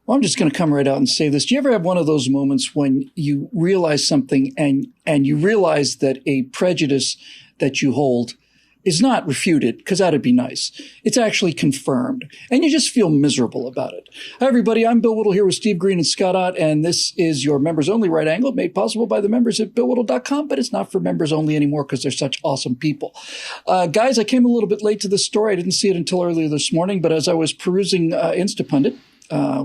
Well, I'm just going to come right out and say this. Do you ever have one of those moments when you realize something and you realize that a prejudice that you hold is not refuted, because that'd be nice. It's actually confirmed, and you just feel miserable about it. Hi, everybody. I'm Bill Whittle here with Steve Green and Scott Ott, and this is your members only right angle, made possible by the members at BillWhittle.com, but it's not for members only anymore because they're such awesome people. Guys, I came a little bit late to this story. I didn't see it until earlier this morning, but as I was perusing Instapundit,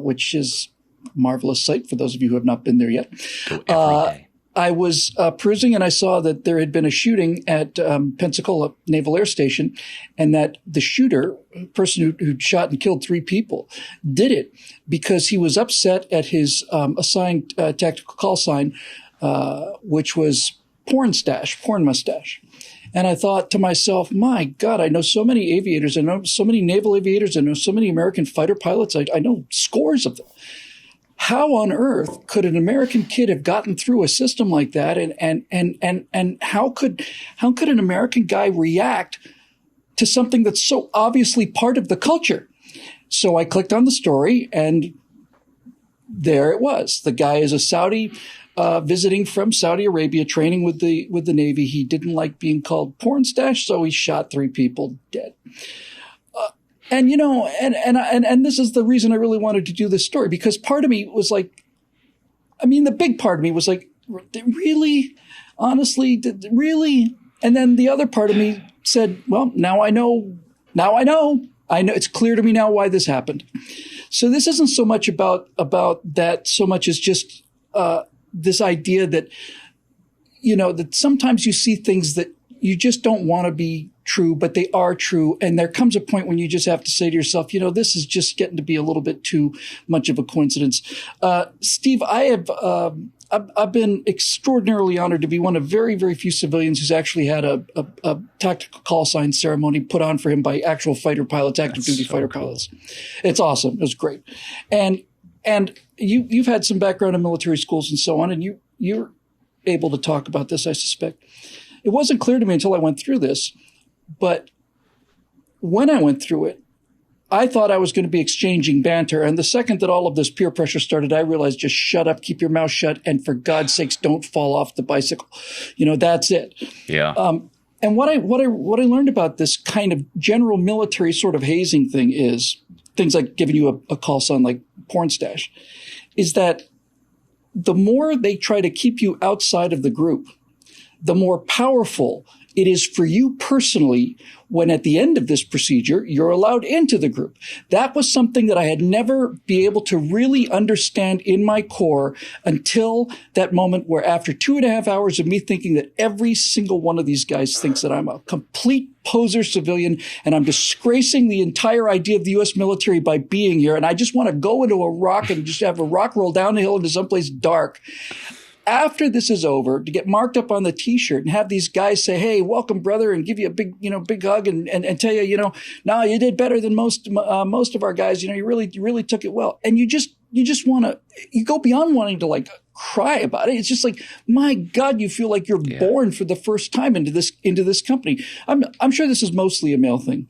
which is a marvelous site for those of you who have not been there yet. Go every day. I was perusing and I saw that there had been a shooting at Pensacola Naval Air Station, and that the shooter, person who shot and killed 3 people, did it because he was upset at his assigned tactical call sign, which was Pornstache, porn mustache. And I thought to myself, my God, I know so many aviators. I know so many naval aviators. I know so many American fighter pilots. I know scores of them. How on earth could an American kid have gotten through a system like that? And how could an American guy react to something that's so obviously part of the culture? So I clicked on the story, and there it was. The guy is a Saudi, visiting from Saudi Arabia, training with the Navy. He didn't like being called Pornstache, so he shot 3 people dead. And, you know, and this is the reason I really wanted to do this story, because part of me was like, I mean, the big part of me was like, really? Honestly? Really? And then the other part of me said, well, now I know. It's clear to me now why this happened. So this isn't so much about that so much as just this idea that, you know, that sometimes you see things that you just don't want to be true, but they are true. And there comes a point when you just have to say to yourself, you know, this is just getting to be a little bit too much of a coincidence. Steve, I've been extraordinarily honored to be one of very, very few civilians who's actually had a tactical call sign ceremony put on for him by actual fighter pilots, active duty fighter pilots. It's awesome. It was great. And you've had some background in military schools and so on, and you're able to talk about this, I suspect. It wasn't clear to me until I went through this, but when I went through it, I thought I was going to be exchanging banter. And the second that all of this peer pressure started, I realized, just shut up, keep your mouth shut, and for God's sakes, don't fall off the bicycle. You know, that's it. Yeah. And what I learned about this kind of general military sort of hazing thing is things like giving you a call sign like Pornstache, is that the more they try to keep you outside of the group, the more powerful it is for you personally when at the end of this procedure, you're allowed into the group. That was something that I had never been able to really understand in my core until that moment where, after 2.5 hours of me thinking that every single one of these guys thinks that I'm a complete poser civilian and I'm disgracing the entire idea of the U.S. military by being here, and I just want to go into a rock and just have a rock roll down the hill into someplace dark. After this is over, to get marked up on the T-shirt and have these guys say, "Hey, welcome, brother," and give you a big hug and tell you, no, you did better than most of our guys. You know, you really took it well. And you just want to, you go beyond wanting to like cry about it. It's just like, my God, you feel like you're born for the first time into this company. I'm sure this is mostly a male thing,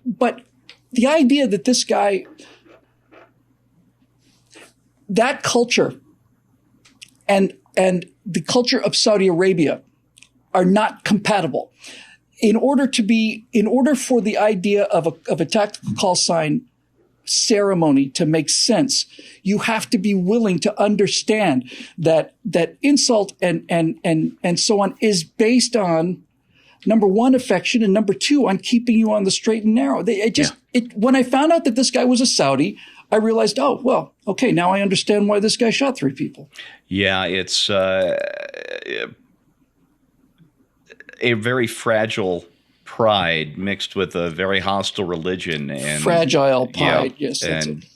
but the idea that this guy, that culture, and the culture of Saudi Arabia are not compatible. In order for the idea of a tactical call sign ceremony to make sense, you have to be willing to understand that insult and so on is based on, number one, affection, and number two, on keeping you on the straight and narrow. When I found out that this guy was a Saudi, I realized, oh, well, okay, now I understand why this guy shot 3 people. Yeah, it's a very fragile pride mixed with a very hostile religion. And fragile pride, yes. And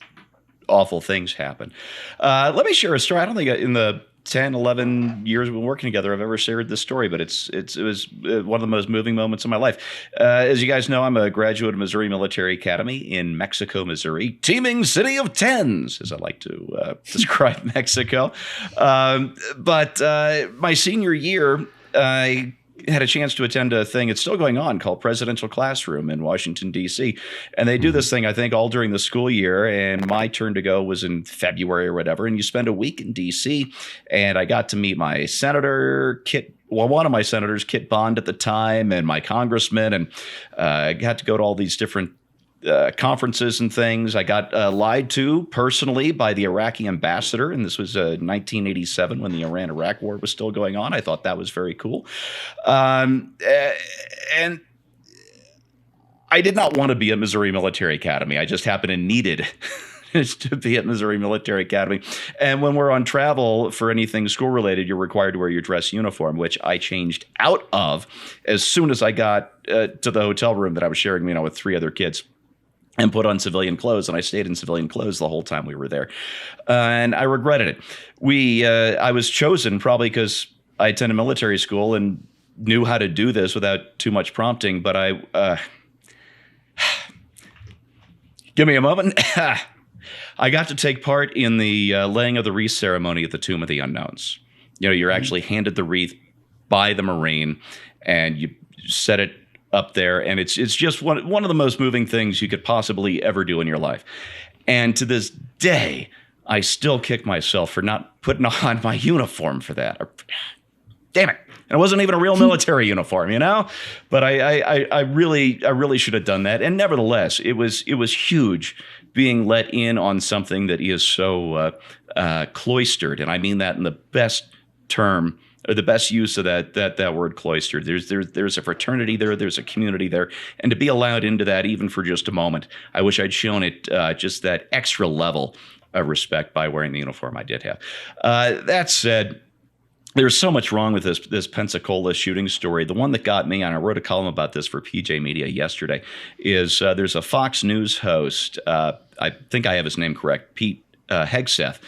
awful things happen. Let me share a story. I don't think in the 10, 11 years we've been working together I've ever shared this story, but it was one of the most moving moments of my life. As you guys know, I'm a graduate of Missouri Military Academy in Mexico, Missouri, teeming city of tens, as I like to describe Mexico. But my senior year, I had a chance to attend a thing. It's still going on called Presidential Classroom in Washington, D.C. And they do this thing, I think, all during the school year. And my turn to go was in February or whatever. And you spend a week in D.C. And I got to meet my senator, one of my senators, Kit Bond at the time, and my congressman. And I got to go to all these different conferences and things. I got lied to personally by the Iraqi ambassador, and this was 1987 when the Iran-Iraq war was still going on. I thought that was very cool. And I did not want to be at Missouri Military Academy. I just happened to needed to be at Missouri Military Academy. And when we're on travel for anything school-related, you're required to wear your dress uniform, which I changed out of as soon as I got to the hotel room that I was sharing, with 3 other kids, and put on civilian clothes. And I stayed in civilian clothes the whole time we were there. And I regretted it. I was chosen probably because I attended military school and knew how to do this without too much prompting. But give me a moment. I got to take part in the laying of the wreath ceremony at the Tomb of the Unknowns. You're actually handed the wreath by the Marine, and you set it up there, and it's just one of the most moving things you could possibly ever do in your life. And to this day, I still kick myself for not putting on my uniform for that. Damn it! And it wasn't even a real military uniform, But I really should have done that. And nevertheless, it was huge being let in on something that is so cloistered, and I mean that in the best term, or the best use of that word cloistered. There's a fraternity there, there's a community there, and to be allowed into that even for just a moment, I wish I'd shown it just that extra level of respect by wearing the uniform I did have. That said, there's so much wrong with this Pensacola shooting story. The one that got me, and I wrote a column about this for PJ Media yesterday, is there's a Fox News host, I think I have his name correct, Pete Hegseth,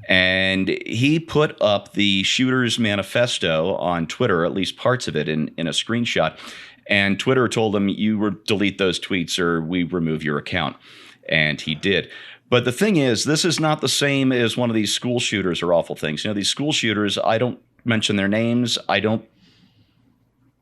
and he put up the shooter's manifesto on Twitter, at least parts of it, in a screenshot. And Twitter told him, you delete those tweets or we remove your account. And he did. But the thing is, this is not the same as one of these school shooters or awful things. These school shooters, I don't mention their names. I don't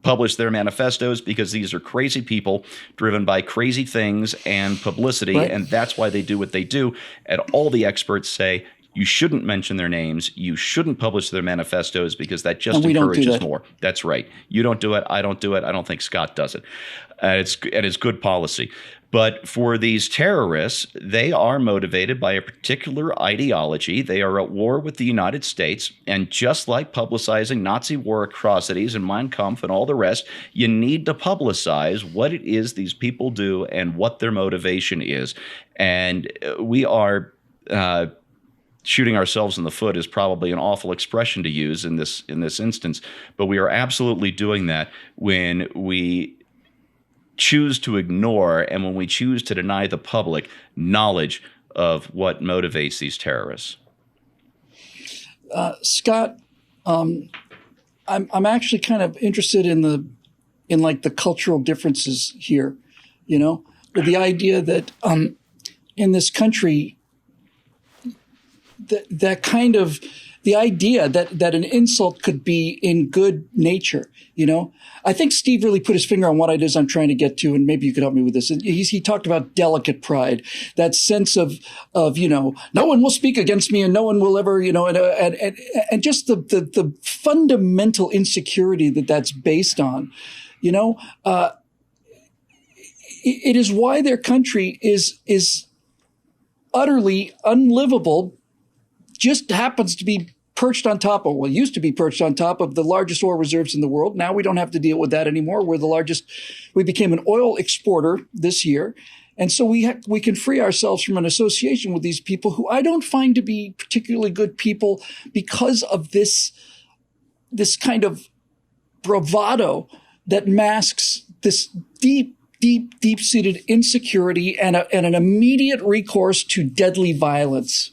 publish their manifestos because these are crazy people driven by crazy things and publicity. Right. And that's why they do what they do. And all the experts say, you shouldn't mention their names. You shouldn't publish their manifestos because that just encourages more. That's right. You don't do it. I don't do it. I don't think Scott does it. It's good policy. But for these terrorists, they are motivated by a particular ideology. They are at war with the United States. And just like publicizing Nazi war atrocities and Mein Kampf and all the rest, you need to publicize what it is these people do and what their motivation is. And we are shooting ourselves in the foot is probably an awful expression to use in this instance, but we are absolutely doing that when we choose to ignore and when we choose to deny the public knowledge of what motivates these terrorists. Scott, I'm actually kind of interested in the cultural differences here, with the idea that in this country, that kind of the idea that an insult could be in good nature, I think Steve really put his finger on what it is I'm trying to get to, and maybe you could help me with this. He talked about delicate pride, that sense of no one will speak against me and no one will ever, and just the fundamental insecurity that's based on, it is why their country is utterly unlivable. Just happens to be perched on top of, used to be perched on top of the largest oil reserves in the world. Now we don't have to deal with that anymore. We became an oil exporter this year. And so we can free ourselves from an association with these people who I don't find to be particularly good people because of this kind of bravado that masks this deep-seated insecurity and an immediate recourse to deadly violence.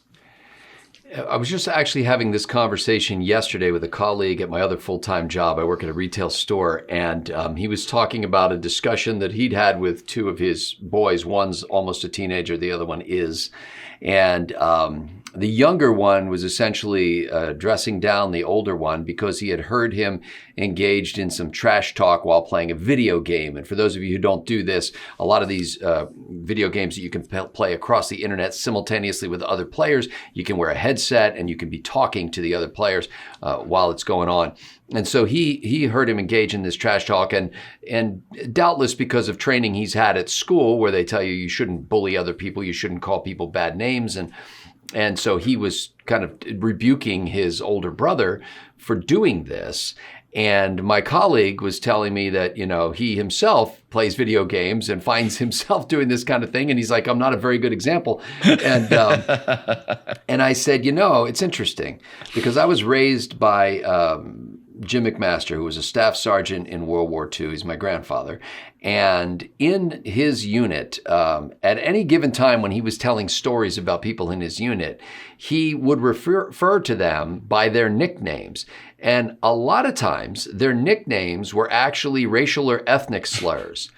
I was just actually having this conversation yesterday with a colleague at my other full-time job. I work at a retail store, and he was talking about a discussion that he'd had with 2 of his boys. One's almost a teenager, the other one is. And the younger one was essentially dressing down the older one because he had heard him engaged in some trash talk while playing a video game. And for those of you who don't do this, a lot of these video games that you can play across the internet simultaneously with other players, you can wear a headset and you can be talking to the other players while it's going on. And so he heard him engage in this trash talk, and doubtless because of training he's had at school where they tell you shouldn't bully other people, you shouldn't call people bad names, and so he was kind of rebuking his older brother for doing this. And my colleague was telling me that, he himself plays video games and finds himself doing this kind of thing. And he's like, I'm not a very good example. And and I said, it's interesting because I was raised by Jim McMaster, who was a staff sergeant in World War II. He's my grandfather. And in his unit, at any given time when he was telling stories about people in his unit, he would refer to them by their nicknames. And a lot of times, their nicknames were actually racial or ethnic slurs,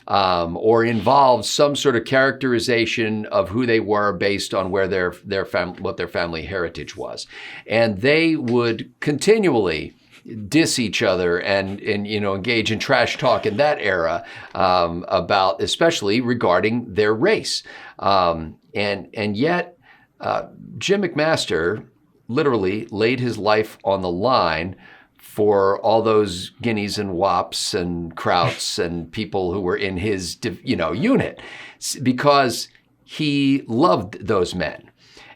or involved some sort of characterization of who they were based on where what their family heritage was. And they would continually diss each other and engage in trash talk in that era about, especially regarding their race. And yet Jim McMaster literally laid his life on the line for all those guineas and wops and krauts and people who were in his unit, because he loved those men.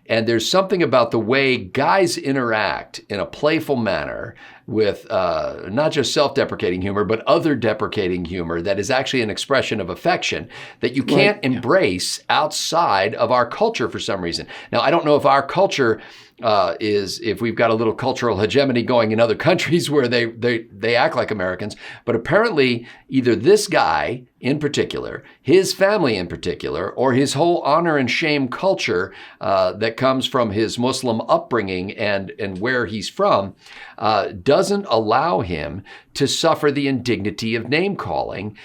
And there's something about the way guys interact in a playful manner with not just self-deprecating humor, but other deprecating humor that is actually an expression of affection that you can't embrace outside of our culture for some reason. Now, I don't know if our culture if we've got a little cultural hegemony going in other countries where they act like Americans, but apparently either this guy in particular, his family in particular, or his whole honor and shame culture that comes from his Muslim upbringing and where he's from, doesn't allow him to suffer the indignity of name calling.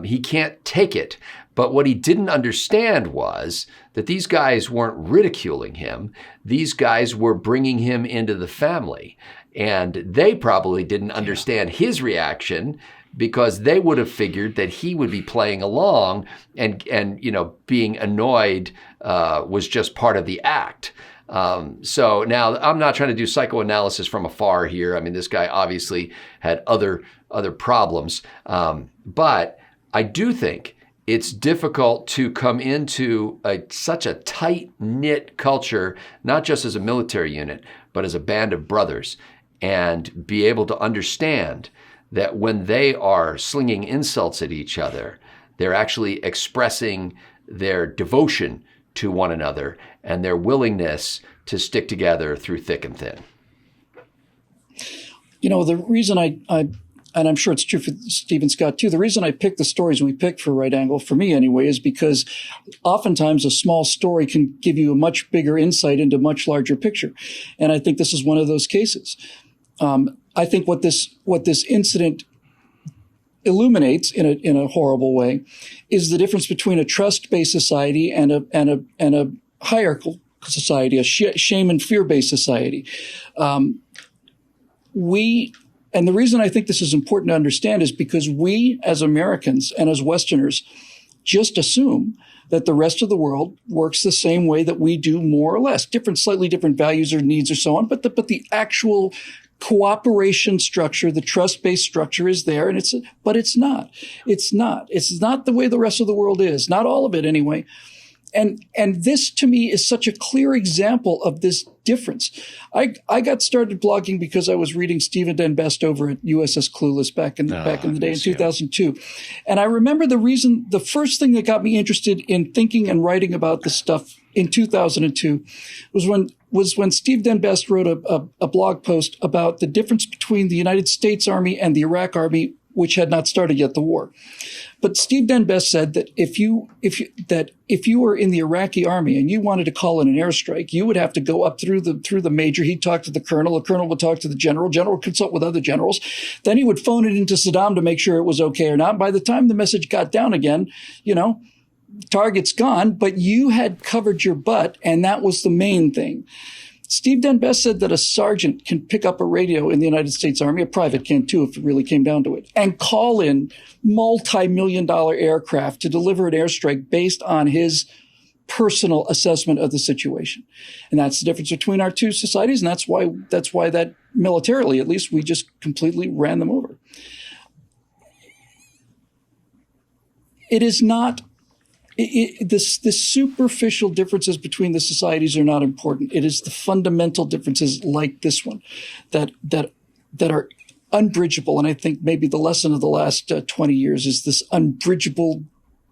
He can't take it. But what he didn't understand was that these guys weren't ridiculing him. These guys were bringing him into the family. And they probably didn't understand his reaction because they would have figured that he would be playing along and being annoyed was just part of the act. So now I'm not trying to do psychoanalysis from afar here. I mean, this guy obviously had other problems. But I do think it's difficult to come into such a tight-knit culture, not just as a military unit, but as a band of brothers, and be able to understand that when they are slinging insults at each other, they're actually expressing their devotion to one another and their willingness to stick together through thick and thin. The reason I and I'm sure it's true for Stephen Scott too, the reason I picked the stories we picked for Right Angle, for me anyway, is because oftentimes a small story can give you a much bigger insight into a much larger picture. And I think this is one of those cases. I think what this incident illuminates in a horrible way is the difference between a trust-based society and a hierarchical society, a shame and fear-based society. And the reason I think this is important to understand is because we as Americans and as Westerners just assume that the rest of the world works the same way that we do, more or less. Slightly different values or needs or so on, but the actual cooperation structure, the trust-based structure is there, and but it's not. It's not the way the rest of the world is, not all of it anyway. And this to me is such a clear example of this difference. I got started blogging because I was reading Stephen Den Best over at USS Clueless back in the day in 2002. And I remember the first thing that got me interested in thinking and writing about this stuff in 2002 was when Steve Den Best wrote a blog post about the difference between the United States Army and the Iraq Army, which had not started yet the war. But Steve Den Best said that if you were in the Iraqi army and you wanted to call in an airstrike, you would have to go up through the major. He'd talk to the colonel would talk to the general would consult with other generals. Then he would phone it into Saddam to make sure it was okay or not. By the time the message got down again, target's gone, but you had covered your butt, and that was the main thing. Steve Denbest said that a sergeant can pick up a radio in the United States Army, a private can too if it really came down to it, and call in multi-million-dollar aircraft to deliver an airstrike based on his personal assessment of the situation. And that's the difference between our two societies, and that's why that militarily, at least, we just completely ran them over. It is not the superficial differences between the societies are not important. It is the fundamental differences like this one that are unbridgeable. And I think maybe the lesson of the last 20 years is this unbridgeable.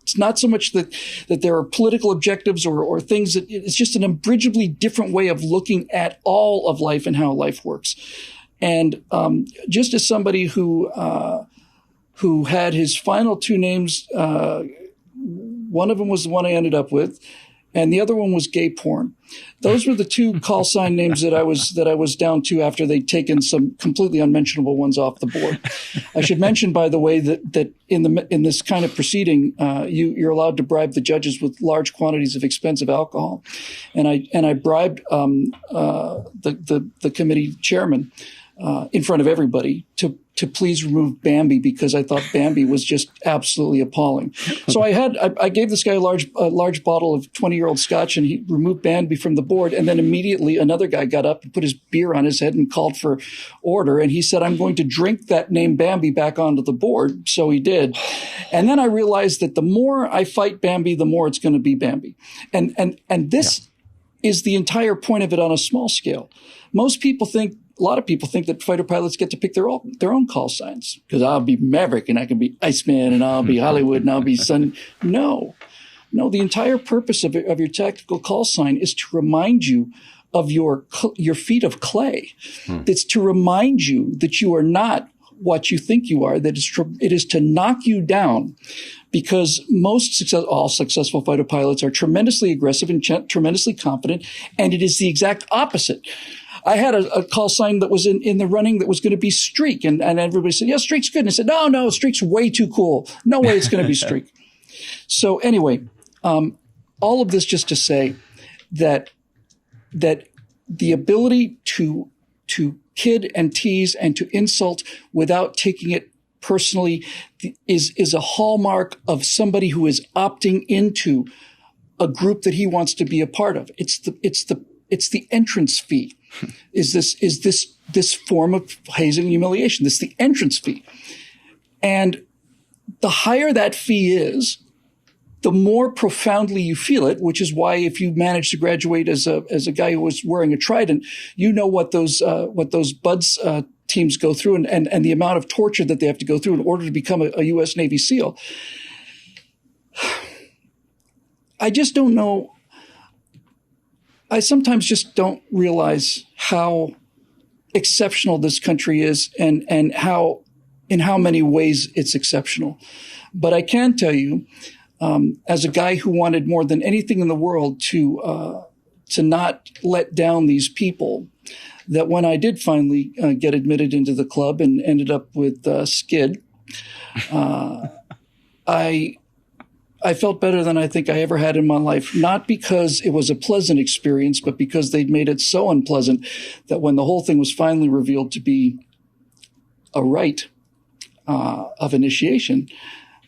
It's not so much that there are political objectives or things that it's just an unbridgeably different way of looking at all of life and how life works. And just as somebody who had his final two names, one of them was the one I ended up with, and the other one was gay porn. Those were the two call sign names that I was down to after they'd taken some completely unmentionable ones off the board. I should mention, by the way, that in this kind of proceeding, you're allowed to bribe the judges with large quantities of expensive alcohol, and I bribed the committee chairman in front of everybody to please remove Bambi, because I thought Bambi was just absolutely appalling. So I gave this guy a large bottle of 20-year-old scotch, and he removed Bambi from the board. And then immediately another guy got up and put his beer on his head and called for order. And he said, "I'm going to drink that name Bambi back onto the board." So he did. And then I realized that the more I fight Bambi, the more it's going to be Bambi. And this is the entire point of it on a small scale. A lot of people think that fighter pilots get to pick their own call signs, because I'll be Maverick and I can be Iceman and I'll be Hollywood and I'll be Sun. No, the entire purpose of your tactical call sign is to remind you of your feet of clay. It's to remind you that you are not what you think you are, that it is to knock you down, because all successful fighter pilots are tremendously aggressive and tremendously confident, and it is the exact opposite. I had a call sign that was in the running that was going to be Streak, and everybody said, "Yeah, Streak's good." And I said, No, Streak's way too cool. No way it's going to be Streak. So anyway, all of this just to say that the ability to kid and tease and to insult without taking it personally is a hallmark of somebody who is opting into a group that he wants to be a part of. It's the entrance fee. Is this form of hazing and humiliation? This is the entrance fee. And the higher that fee is, the more profoundly you feel it, which is why if you manage to graduate as a guy who was wearing a trident, you know what those BUDS teams go through and the amount of torture that they have to go through in order to become a U.S. Navy SEAL. I just don't know. I sometimes just don't realize how exceptional this country is and in how many ways it's exceptional. But I can tell you, as a guy who wanted more than anything in the world to not let down these people, that when I did finally get admitted into the club and ended up with Skid, I felt better than I think I ever had in my life, not because it was a pleasant experience, but because they'd made it so unpleasant that when the whole thing was finally revealed to be a rite of initiation,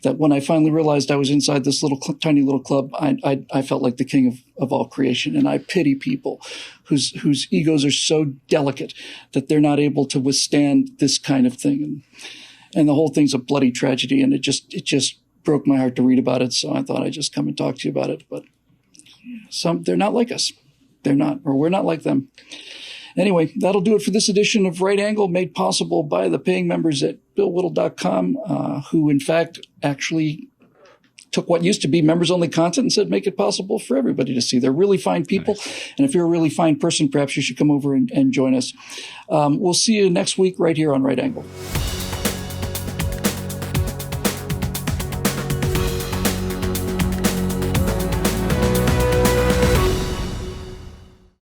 that when I finally realized I was inside this tiny little club, I felt like the king of all creation. And I pity people whose egos are so delicate that they're not able to withstand this kind of thing. And the whole thing's a bloody tragedy, and it just broke my heart to read about it, so I thought I'd just come and talk to you about it. But they're not like us. They're not, or we're not like them. Anyway, that'll do it for this edition of Right Angle, made possible by the paying members at BillWhittle.com, who in fact actually took what used to be members-only content and said, make it possible for everybody to see. They're really fine people. Nice. And if you're a really fine person, perhaps you should come over and join us. We'll see you next week right here on Right Angle.